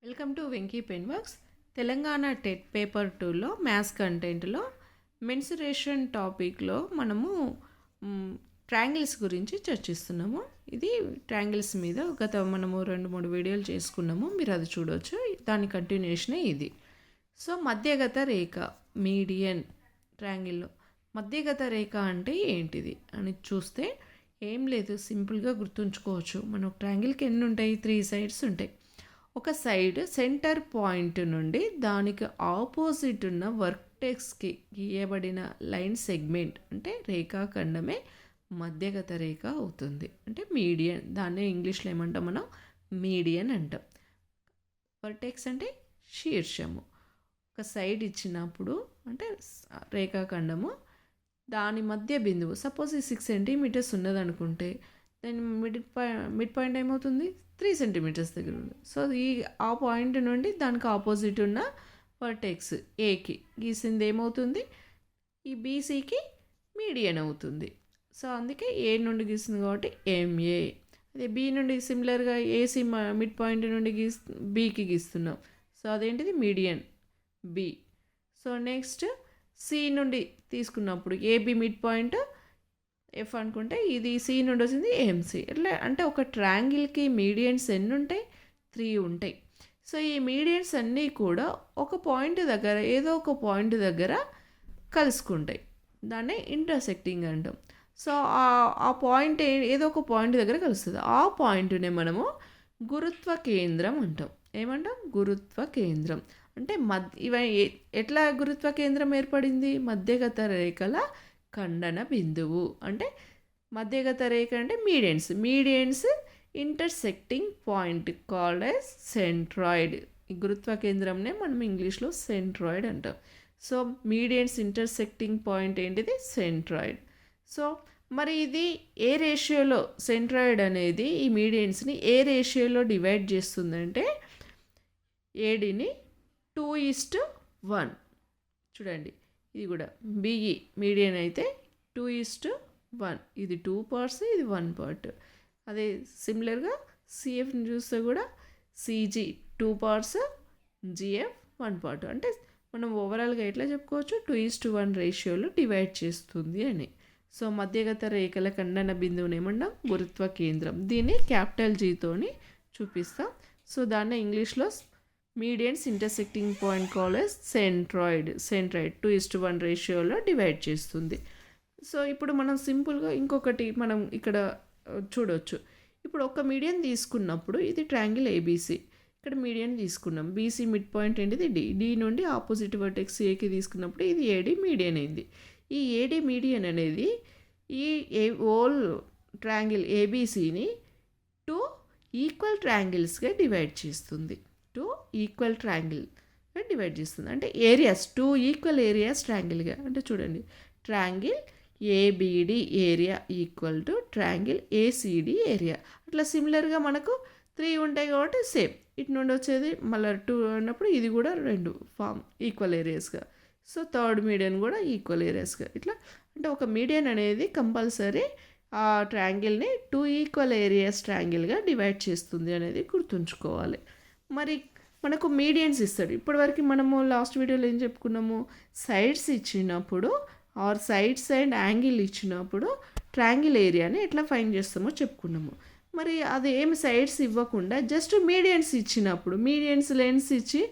Welcome to Venky pen works. Telangana TET paper 2లో maths కంటెంట్లో mensuration టాపిక్లో మనము ట్రయాంగిల్స్ గురించి చర్చిస్తున్నాము. ఇది ట్రయాంగిల్స్ మీద మనము 2-3 వీడియోలు చేసుకున్నాము, మీరు అది చూడవచ్చు. దాని కంటిన్యూషనే ఇది. సో మధ్యగత రేఖ, మీడియన్ ట్రయాంగిల్లో మధ్యగత రేఖ అంటే ఏంటిది అని చూస్తే ఏం లేదు, సింపుల్గా గుర్తుంచుకోవచ్చు. మనకు ట్రయాంగిల్కి ఎన్ని ఉంటాయి? 3 సైడ్స్ ఉంటాయి. ఒక సైడ్ సెంటర్ పాయింట్ నుండి దానికి ఆపోజిట్ ఉన్న వర్టెక్స్కి గీయబడిన లైన్ సెగ్మెంట్ అంటే రేఖాఖండమే మధ్యగత రేఖ అవుతుంది, అంటే మీడియన్. దాన్నే ఇంగ్లీష్లో ఏమంటాం మనం? మీడియన్ అంటాం. వర్టెక్స్ అంటే శీర్షము. ఒక సైడ్ ఇచ్చినప్పుడు అంటే రేఖాఖండము, దాని మధ్య బిందువు సపోజ్ ఈ 6 సెంటీమీటర్స్ ఉన్నదనుకుంటే దాని మిడ్ పాయింట్ ఏమవుతుంది? 3 సెంటీమీటర్స్ దగ్గర ఉంది. సో ఆ పాయింట్ నుండి దానికి ఆపోజిట్ ఉన్న వర్టెక్స్ ఏకి గీసింది ఏమవుతుంది? ఈ బీసీకి మీడియన్ అవుతుంది. సో అందుకే ఏ నుండి గీసింది కాబట్టి ఎంఏ. అదే బి నుండి సిమిలర్గా ఏసీ మిడ్ పాయింట్ నుండి బీకి గీస్తున్నాం, సో అదేంటిది? Median B. So next C నుండి తీసుకున్నప్పుడు ఏబి మిడ్ పాయింట్ ఎఫ్ అనుకుంటే ఇది సి నుండి వచ్చింది ఎంసి. ఎట్లా అంటే ఒక ట్రయాంగిల్కి మీడియన్స్ ఎన్ని ఉంటాయి? 3 ఉంటాయి. సో ఈ మీడియన్స్ అన్నీ కూడా ఒక పాయింట్ దగ్గర, ఏదో ఒక పాయింట్ దగ్గర కలుసుకుంటాయి. దాన్నే ఇంటర్సెక్టింగ్ అంటాం. సో ఆ పాయింట్ ఏదో ఒక పాయింట్ దగ్గర కలుస్తుంది. ఆ పాయింట్నే మనము గురుత్వ కేంద్రం అంటాం. ఏమంటాం? గురుత్వ కేంద్రం. అంటే ఎట్లా గురుత్వ కేంద్రం ఏర్పడింది? మధ్యగత రేఖల ఖండన బిందువు. అంటే మధ్యగత రేఖ అంటే medians intersecting point called as centroid. ఈ గురుత్వ కేంద్రంనే మనం ఇంగ్లీష్లో సెంట్రాయిడ్ అంటాం. సో మీడియన్స్ ఇంటర్సెక్టింగ్ పాయింట్ ఏంటిది? సెంట్రాయిడ్. సో మరి ఇది ఏ రేషియోలో, సెంట్రాయిడ్ అనేది ఈ మీడియన్స్ని ఏ రేషియోలో డివైడ్ చేస్తుందంటే ఏడిని 2:1. చూడండి, ఇది కూడా బిఈ మీడియన్ అయితే 2:1. ఇది 2 పార్ట్స్, ఇది 1 పార్ట్. అదే సిమిలర్గా సిఎఫ్ని చూస్తే కూడా సిజీ 2 పార్ట్స్, జిఎఫ్ 1 పార్ట్. అంటే మనం ఓవరాల్గా ఎట్లా చెప్పుకోవచ్చు? 2:1 రేషియోలో డివైడ్ చేస్తుంది అని. సో మధ్యగత రేఖల ఖండన బిందువుని ఏమన్నా? గురుత్వ కేంద్రం. దీన్ని క్యాపిటల్ జీతోని చూపిస్తాం. సో దాన్ని ఇంగ్లీష్లో medians intersecting point call as centroid 2:1 రేషియోలో డివైడ్ చేస్తుంది. సో ఇప్పుడు మనం సింపుల్గా ఇంకొకటి మనం ఇక్కడ చూడవచ్చు. ఇప్పుడు ఒక మీడియన్ తీసుకున్నప్పుడు ఇది ట్రయాంగిల్ ఏబీసీ. ఇక్కడ మీడియన్ తీసుకున్నాం. బీసీ మిడ్ పాయింట్ ఏంటిది? డి నుండి ఆపోజిట్ వర్టెక్స్ ఏకి తీసుకున్నప్పుడు ఇది ఏడి మీడియన్ అయింది. ఈ ఏడి మీడియన్ అనేది ఈ హోల్ ట్రయాంగిల్ ఏబీసీని 2 ఈక్వల్ ట్రయాంగిల్స్గా డివైడ్ చేస్తుంది. 2 ఈక్వల్ ట్రయాంగిల్గా డివైడ్ చేస్తుంది. అంటే ఏరియాస్ 2 ఈక్వల్ ఏరియాస్ ట్రయాంగిల్గా. అంటే చూడండి, triangle ABD area equal to triangle ACD area. అట్లా సిమిలర్గా మనకు 3 ఉంటాయి కాబట్టి సేమ్ ఇటు నుండి వచ్చేది మళ్ళీ 2 అన్నప్పుడు ఇది కూడా 2 ఫామ్ ఈక్వల్ ఏరియాస్గా. సో థర్డ్ మీడియన్ కూడా ఈక్వల్ ఏరియాస్గా. ఇట్లా అంటే ఒక మీడియన్ అనేది కంపల్సరీ ఆ ట్రయాంగిల్ని 2 ఈక్వల్ ఏరియాస్ ట్రయాంగిల్గా డివైడ్ చేస్తుంది అనేది గుర్తుంచుకోవాలి. మరి మనకు మీడియన్స్ ఇస్తాడు. ఇప్పటివరకు మనము లాస్ట్ వీడియోలో ఏం చెప్పుకున్నాము? సైడ్స్ ఇచ్చినప్పుడు ఆర్ సైడ్స్ అండ్ యాంగిల్ ఇచ్చినప్పుడు ట్రయాంగిల్ ఏరియాని ఎట్లా ఫైండ్ చేస్తామో చెప్పుకున్నాము. మరి అది ఏమి సైడ్స్ ఇవ్వకుండా జస్ట్ మీడియన్స్ ఇచ్చినప్పుడు, మీడియన్స్ లెన్స్ ఇచ్చి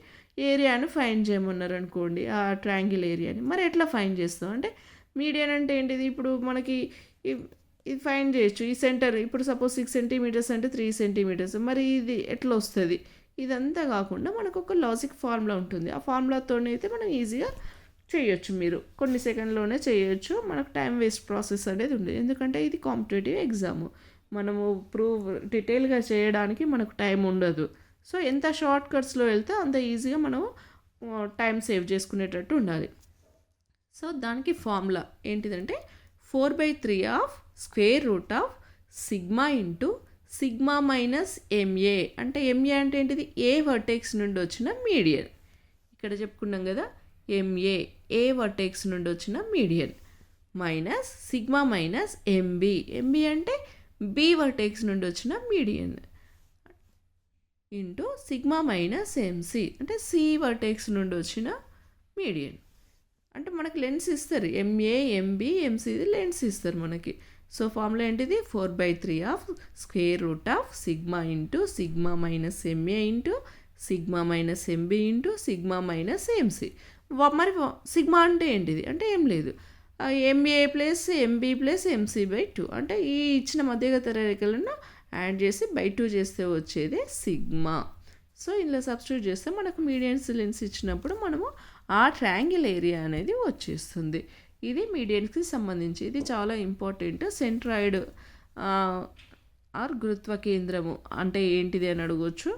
ఏరియాను ఫైండ్ చేయమన్నారు అనుకోండి, ఆ ట్రయాంగిల్ ఏరియాని. మరి ఎట్లా ఫైండ్ చేస్తాం? అంటే మీడియన్ అంటే ఏంటిది? ఇప్పుడు మనకి ఇది ఫైండ్ చేయొచ్చు. ఈ సెంటర్ ఇప్పుడు సపోజ్ 6 సెంటీమీటర్స్ అంటే 3 సెంటీమీటర్స్. మరి ఇది ఎట్లా వస్తుంది? ఇదంతా కాకుండా మనకు ఒక లాజిక్ ఫార్ములా ఉంటుంది. ఆ ఫార్ములాతోనైతే మనం ఈజీగా చేయొచ్చు. మీరు కొన్ని సెకండ్లోనే చేయొచ్చు. మనకు టైం వేస్ట్ ప్రాసెస్ అనేది ఉండదు. ఎందుకంటే ఇది కాంపిటేటివ్ ఎగ్జామ్. మనము ప్రూవ్ డీటెయిల్గా చేయడానికి మనకు టైం ఉండదు. సో ఎంత షార్ట్ కట్స్లో వెళ్తే అంత ఈజీగా మనం టైం సేవ్ చేసుకునేటట్టు ఉండాలి. సో దానికి ఫార్ములా ఏంటిదంటే 4/3 of square root of sigma into sigma minus MA. అంటే ఎంఏ అంటే ఏంటిది? ఏ వర్టెక్స్ నుండి వచ్చిన మీడియన్. ఇక్కడ చెప్పుకున్నాం కదా, ఎంఏ ఏ వర్టెక్స్ నుండి వచ్చిన median minus sigma minus MB. MB అంటే బి వర్టెక్స్ నుండి వచ్చిన median. Into sigma minus MC అంటే సి వర్టెక్స్ నుండి వచ్చిన మీడియన్. అంటే మనకి లెన్స్ ఇస్తారు, ఎంఏ ఎంబి ఎంసీది లెన్స్ ఇస్తారు మనకి. సో ఫార్ములా ఏంటిది, 4/3 of square root of sigma into sigma minus MA into sigma minus MB into sigma minus MC. మరి సిగ్మా అంటే ఏంటిది అంటే ఏం లేదు, ఎంఏ ప్లస్ ఎంబీ ప్లస్ ఎంసీ/2 అంటే ఈ ఇచ్చిన మధ్యగత రేఖలను యాడ్ చేసి బై 2 చేస్తే వచ్చేదే సిగ్మా. సో ఇందులో సబ్స్టిట్యూట్ చేస్తే మనకు మీడియన్స్ లెన్స్ ఇచ్చినప్పుడు మనము ఆ ట్రయాంగిల్ ఏరియా అనేది వచ్చేస్తుంది. ఇది మీడియన్స్కి సంబంధించి, ఇది చాలా ఇంపార్టెంట్. సెంట్రాయిడ్ ఆర్ గురుత్వ కేంద్రము అంటే ఏంటిది అని అడగవచ్చు,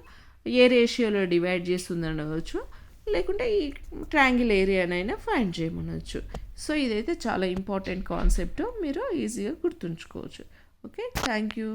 ఏ రేషియోలో డివైడ్ చేస్తుంది అని అడగవచ్చు, లేకుంటే ఈ ట్రయాంగిల్ ఏరియానైనా ఫైండ్ చేయమనవచ్చు. సో ఇదైతే చాలా ఇంపార్టెంట్ కాన్సెప్ట్, మీరు ఈజీగా గుర్తుంచుకోవచ్చు. Okay, thank you.